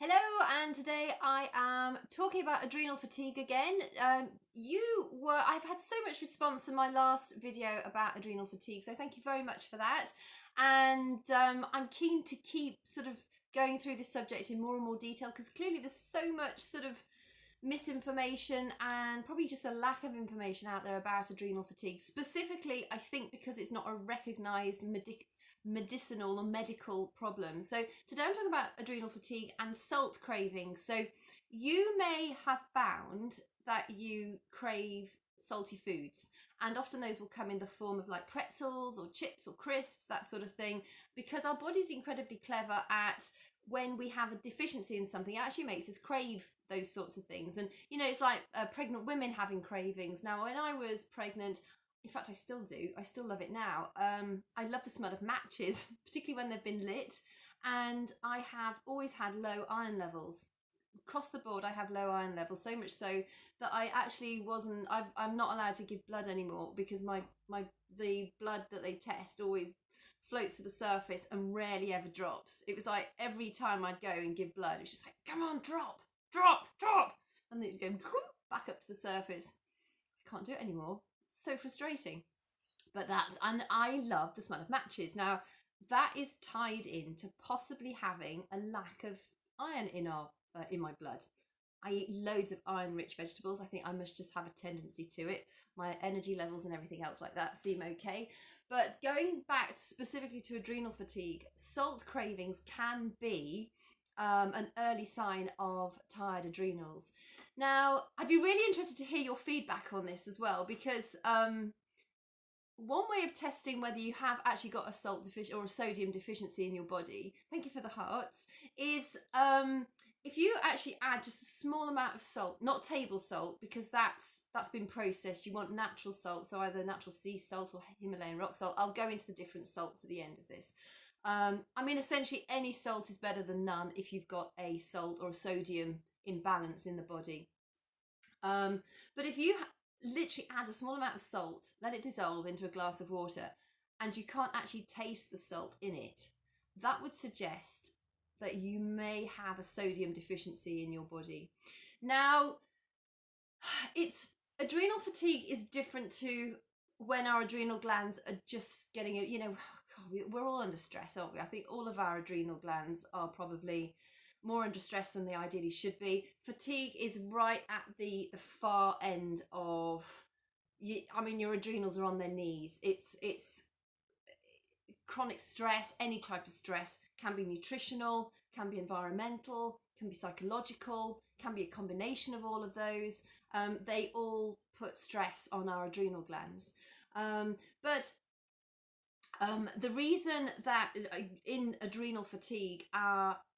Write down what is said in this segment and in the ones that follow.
Hello, and today I am talking about adrenal fatigue again. I've had so much response to my last video about adrenal fatigue, so thank you very much for that. And I'm keen to keep sort of going through this subject in more and more detail because clearly there's so much sort of misinformation and probably just a lack of information out there about adrenal fatigue. Specifically, I think because it's not a recognised medicinal or medical problem. So today I'm talking about adrenal fatigue and salt cravings. So you may have found that you crave salty foods, and often those will come in the form of like pretzels or chips or crisps, that sort of thing, because our body's incredibly clever at when we have a deficiency in something, it actually makes us crave those sorts of things. And it's like pregnant women having cravings. Now, when I was pregnant, in fact, I still do. I still love it now. I love the smell of matches, particularly when they've been lit. And I have always had low iron levels. Across the board, I have low iron levels, so much so that I actually wasn't. I'm not allowed to give blood anymore because the blood that they test always floats to the surface and rarely ever drops. It was like every time I'd go and give blood, it was just like, come on, drop, drop, drop, and then it'd go back up to the surface. I can't do it anymore. So frustrating. And I love the smell of matches. Now that is tied in to possibly having a lack of iron in my blood. I eat loads of iron rich vegetables. I think I must just have a tendency to it. My energy levels and everything else like that seem okay. But going back specifically to adrenal fatigue, salt cravings can be an early sign of tired adrenals. Now, I'd be really interested to hear your feedback on this as well, because one way of testing whether you have actually got a salt deficiency or a sodium deficiency in your body, thank you for the hearts, is if you actually add just a small amount of salt, not table salt, because that's been processed. You want natural salt, so either natural sea salt or Himalayan rock salt. I'll go into the different salts at the end of this. Essentially any salt is better than none if you've got a salt or a sodium imbalance in the body. But if you literally add a small amount of salt, let it dissolve into a glass of water, and you can't actually taste the salt in it, that would suggest that you may have a sodium deficiency in your body. Now, adrenal fatigue is different to when our adrenal glands are just getting, we're all under stress, aren't we? I think all of our adrenal glands are probably more under stress than they ideally should be. Fatigue is right at the far end of, your adrenals are on their knees. It's chronic stress. Any type of stress can be nutritional, can be environmental, can be psychological, can be a combination of all of those. They all put stress on our adrenal glands. But the reason that in adrenal fatigue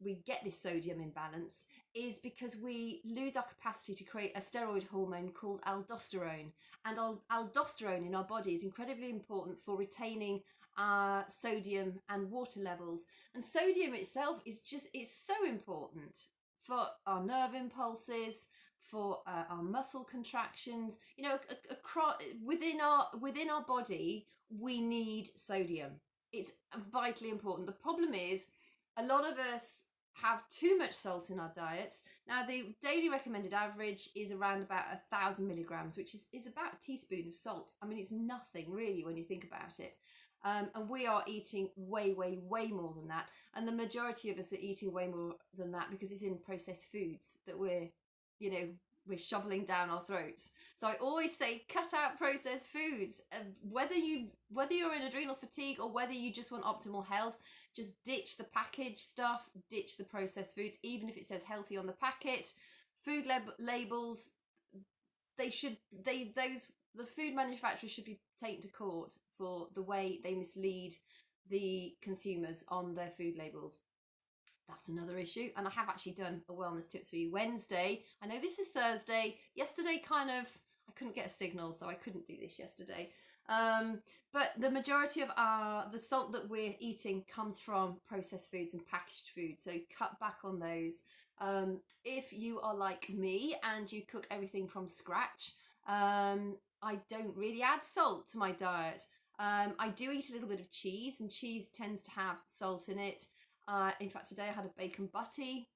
we get this sodium imbalance is because we lose our capacity to create a steroid hormone called aldosterone. And aldosterone in our body is incredibly important for retaining our sodium and water levels. And sodium itself it's so important for our nerve impulses, for our muscle contractions. Within our body, we need sodium. It's vitally important. The problem is a lot of us have too much salt in our diets. Now, the daily recommended average is around about 1,000 milligrams, which is about a teaspoon of salt. I mean, it's nothing really when you think about it. And we are eating way, way, way more than that. And the majority of us are eating way more than that because it's in processed foods that we're shoveling down our throats. So I always say, cut out processed foods. Whether you're in adrenal fatigue or whether you just want optimal health, just ditch the packaged stuff, ditch the processed foods, even if it says healthy on the packet. Food labels, the food manufacturers should be taken to court for the way they mislead the consumers on their food labels. That's another issue. And I have actually done a wellness tips for you Wednesday. I know this is Thursday. Yesterday I couldn't get a signal, so I couldn't do this yesterday. But the majority of the salt that we're eating comes from processed foods and packaged foods, so cut back on those. If you are like me and you cook everything from scratch, I don't really add salt to my diet. I do eat a little bit of cheese, and cheese tends to have salt in it. In fact, today I had a bacon butty.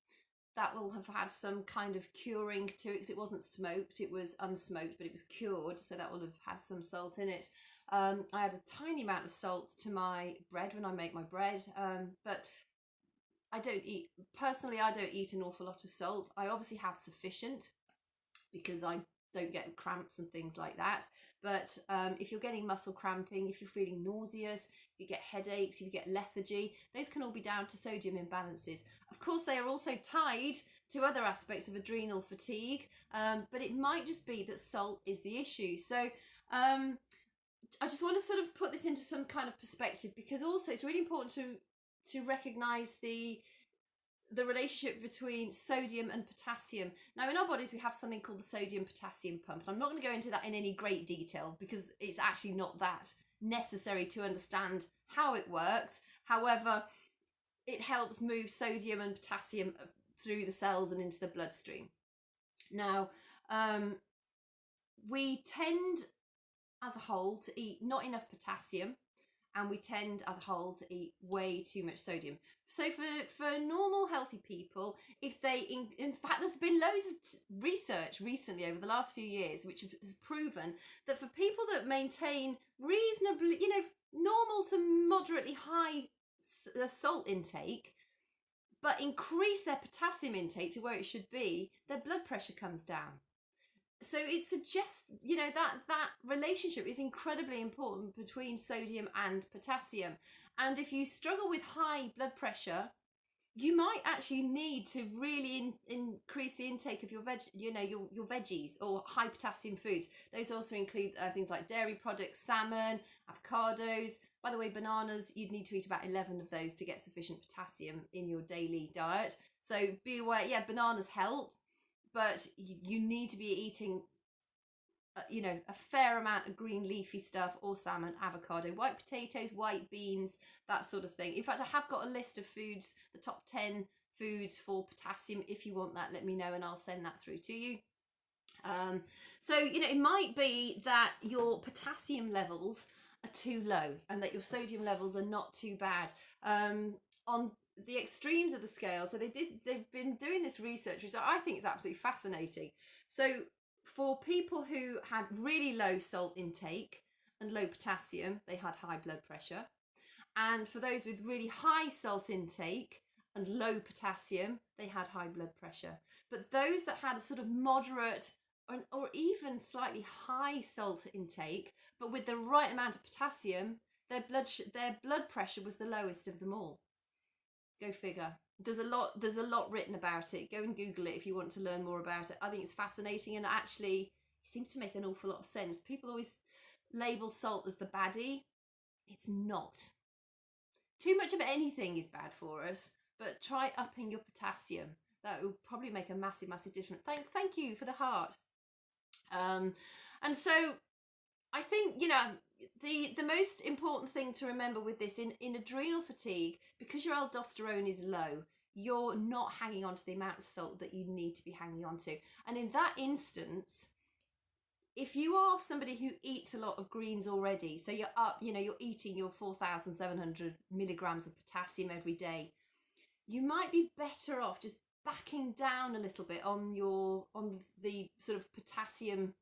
that will have had some kind of curing to it, because it wasn't smoked, it was unsmoked, but it was cured, so that will have had some salt in it. I add a tiny amount of salt to my bread when I make my bread, but I don't eat an awful lot of salt. I obviously have sufficient because I don't get cramps and things like that. But if you're getting muscle cramping, if you're feeling nauseous, if you get headaches, if you get lethargy, those can all be down to sodium imbalances. Of course, they are also tied to other aspects of adrenal fatigue, but it might just be that salt is the issue. So I just want to sort of put this into some kind of perspective, because also it's really important to recognize the relationship between sodium and potassium. Now, in our bodies, we have something called the sodium potassium pump. And I'm not going to go into that in any great detail because it's actually not that necessary to understand how it works. However, it helps move sodium and potassium through the cells and into the bloodstream. Now, we tend as a whole to eat not enough potassium, and we tend as a whole to eat way too much sodium. So for normal healthy people, if they, in fact, there's been loads of research recently over the last few years which has proven that for people that maintain reasonably, normal to moderately high salt intake, but increase their potassium intake to where it should be, their blood pressure comes down. So it suggests, that relationship is incredibly important between sodium and potassium. And if you struggle with high blood pressure, you might actually need to really increase the intake of your your veggies or high potassium foods. Those also include things like dairy products, salmon, avocados. By the way, bananas, you'd need to eat about 11 of those to get sufficient potassium in your daily diet. So be aware, bananas help, but you need to be eating a fair amount of green leafy stuff, or salmon, avocado, white potatoes, white beans, that sort of thing. In fact, I have got a list of foods, the top 10 foods for potassium. If you want that, let me know and I'll send that through to you. So it might be that your potassium levels are too low and that your sodium levels are not too bad. On the extremes of the scale, so they've been doing this research, which I think is absolutely fascinating. So for people who had really low salt intake and low potassium, they had high blood pressure. And for those with really high salt intake and low potassium, they had high blood pressure. But those that had a sort of moderate or even slightly high salt intake, but with the right amount of potassium, their blood pressure was the lowest of them all. Go figure. There's a lot written about it. Go and Google it if you want to learn more about it. I think it's fascinating, and actually it seems to make an awful lot of sense. People always label salt as the baddie. It's not. Too much of anything is bad for us, but try upping your potassium. That will probably make a massive difference. Thank you for the heart. And so I think, the most important thing to remember with this in adrenal fatigue, because your aldosterone is low, you're not hanging on to the amount of salt that you need to be hanging on to. And in that instance, if you are somebody who eats a lot of greens already, so you're up, you're eating your 4,700 milligrams of potassium every day, you might be better off just backing down a little bit on the sort of potassium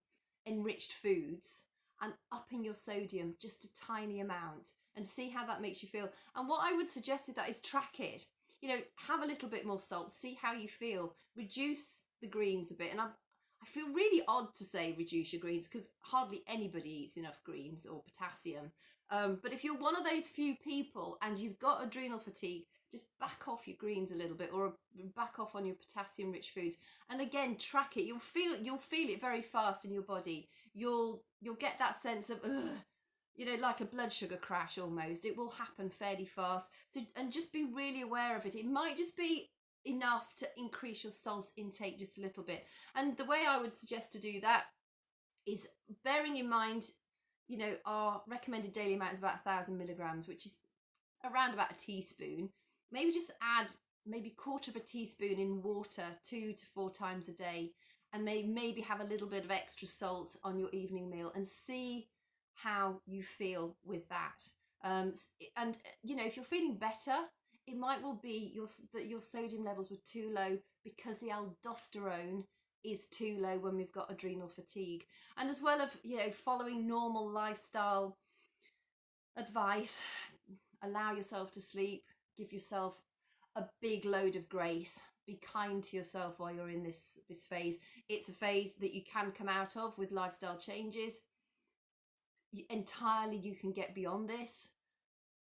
enriched foods and upping your sodium just a tiny amount, and see how that makes you feel. And what I would suggest with that is track it. Have a little bit more salt, see how you feel, reduce the greens a bit. And I feel really odd to say reduce your greens because hardly anybody eats enough greens or potassium. But if you're one of those few people and you've got adrenal fatigue, just back off your greens a little bit, or back off on your potassium rich foods. And again, track it. You'll feel it very fast in your body. You'll get that sense of like a blood sugar crash almost. It will happen fairly fast. So, and just be really aware of it. It might just be enough to increase your salt intake just a little bit. And the way I would suggest to do that is bearing in mind, our recommended daily amount is about 1,000 milligrams, which is around about a teaspoon. Maybe just add maybe quarter of a teaspoon in water 2 to 4 times a day, and maybe have a little bit of extra salt on your evening meal, and see how you feel with that. And if you're feeling better, it might well be that your sodium levels were too low because the aldosterone is too low when we've got adrenal fatigue. And as well of, you know, following normal lifestyle advice, allow yourself to sleep, give yourself a big load of grace, be kind to yourself while you're in this phase. It's a phase that you can come out of with lifestyle changes. Entirely you can get beyond this.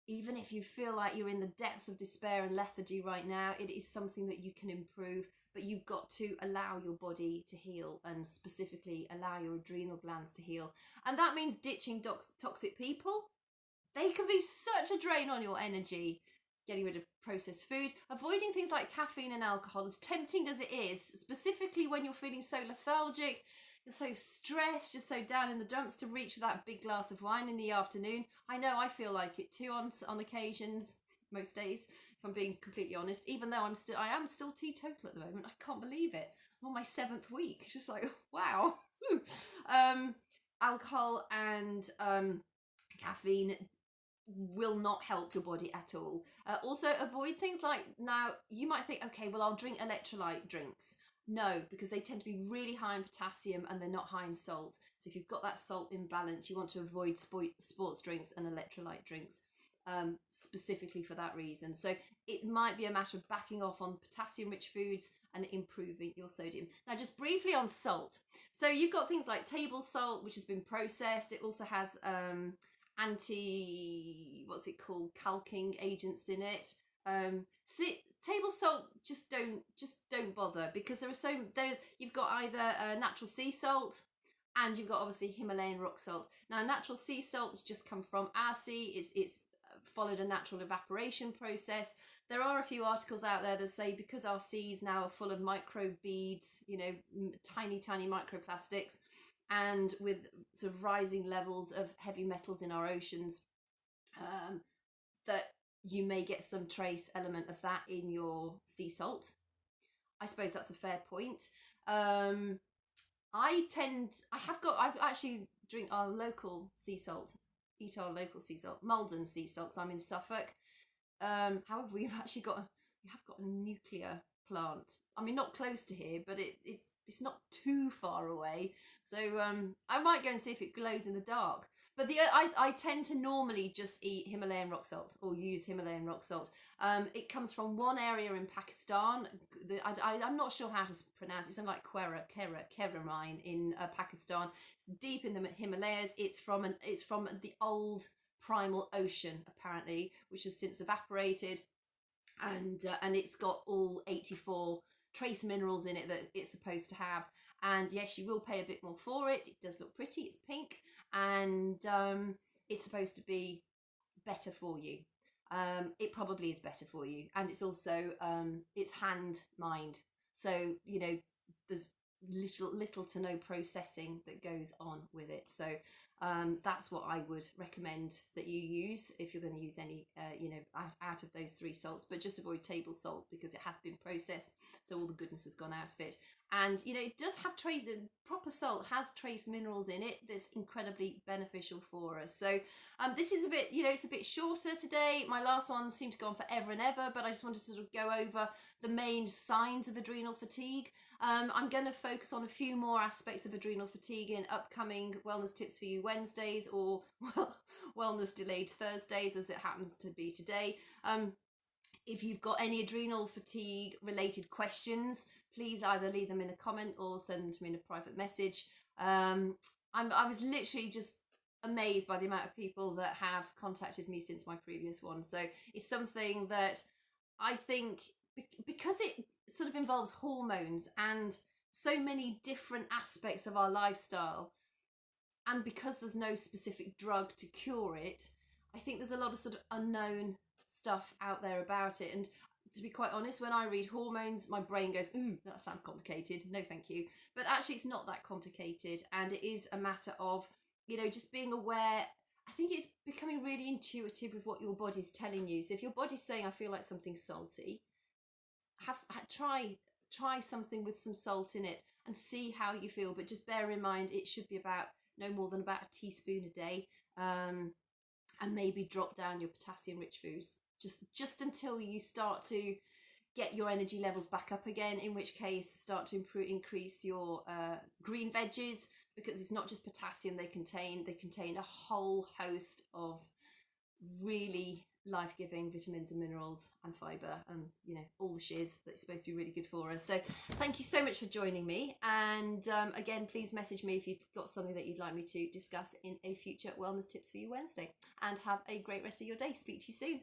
Even if you feel like you're in the depths of despair and lethargy right now, it is something that you can improve, but you've got to allow your body to heal, and specifically allow your adrenal glands to heal. And that means ditching toxic people. They can be such a drain on your energy. Getting rid of processed food, avoiding things like caffeine and alcohol, as tempting as it is, specifically when you're feeling so lethargic, you're so stressed, you're so down in the dumps, to reach for that big glass of wine in the afternoon. I know I feel like it too on occasions, most days, if I'm being completely honest, even though I am still teetotal at the moment. I can't believe it. I'm on my 7th week. It's just like, wow. Alcohol and caffeine will not help your body at all. Also, avoid things like, now you might think, okay, well, I'll drink electrolyte drinks. No, because they tend to be really high in potassium and they're not high in salt. So if you've got that salt imbalance, you want to avoid sports drinks and electrolyte drinks, specifically for that reason. So it might be a matter of backing off on potassium rich foods and improving your sodium. Now, just briefly on salt. So you've got things like table salt, which has been processed. It also has calking agents in it. Table salt, just don't bother, because you've got either natural sea salt, and you've got obviously Himalayan rock salt. Now, natural sea salt has just come from our sea. It's followed a natural evaporation process. There are a few articles out there that say because our seas now are full of microbeads, you know, tiny microplastics, and with sort of rising levels of heavy metals in our oceans, that you may get some trace element of that in your sea salt. I suppose that's a fair point. I actually drink our local sea salt, eat our local sea salt, Malden sea salt, 'cause I'm in Suffolk. However, we have got a nuclear plant. I mean, not close to here, but it's not too far away. So I might go and see if it glows in the dark. But I tend to normally just eat Himalayan rock salt, or use Himalayan rock salt. It comes from one area in Pakistan. I'm not sure how to pronounce it. Something like Keramine in Pakistan. It's deep in the Himalayas. It's from the old primal ocean, apparently, which has since evaporated, and it's got all 84 trace minerals in it that it's supposed to have. And yes, you will pay a bit more for it. It does look pretty. It's pink, and it's supposed to be better for you. It probably is better for you, and it's also it's hand mined. So, you know, there's little to no processing that goes on with it. So that's what I would recommend that you use if you're going to use any, out of those 3 salts. But just avoid table salt, because it has been processed, so all the goodness has gone out of it. And, you know, it does have proper salt has trace minerals in it that's incredibly beneficial for us. So this is a bit, you know, it's a bit shorter today. My last one seemed to go on forever and ever, but I just wanted to sort of go over the main signs of adrenal fatigue. I'm going to focus on a few more aspects of adrenal fatigue in upcoming Wellness Tips for You Wednesdays, or Wellness Delayed Thursdays, as it happens to be today. If you've got any adrenal fatigue related questions, please either leave them in a comment or send them to me in a private message. I was literally just amazed by the amount of people that have contacted me since my previous one. So it's something that I think, because it sort of involves hormones and so many different aspects of our lifestyle, and because there's no specific drug to cure it, I think there's a lot of sort of unknown stuff out there about it. And to be quite honest, when I read hormones, my brain goes, that sounds complicated. No, thank you. But actually, it's not that complicated. And it is a matter of, you know, just being aware. I think it's becoming really intuitive with what your body's telling you. So if your body's saying, I feel like something's salty, try something with some salt in it and see how you feel. But just bear in mind, it should be about no more than about a teaspoon a day. And maybe drop down your potassium rich foods. just until you start to get your energy levels back up again, in which case start to increase your green veggies, because it's not just potassium they contain a whole host of really life-giving vitamins and minerals and fiber, and you know, all the shiz that's supposed to be really good for us. So thank you so much for joining me, and again, please message me if you've got something that you'd like me to discuss in a future Wellness Tips for You Wednesday, and have a great rest of your day. Speak to you soon.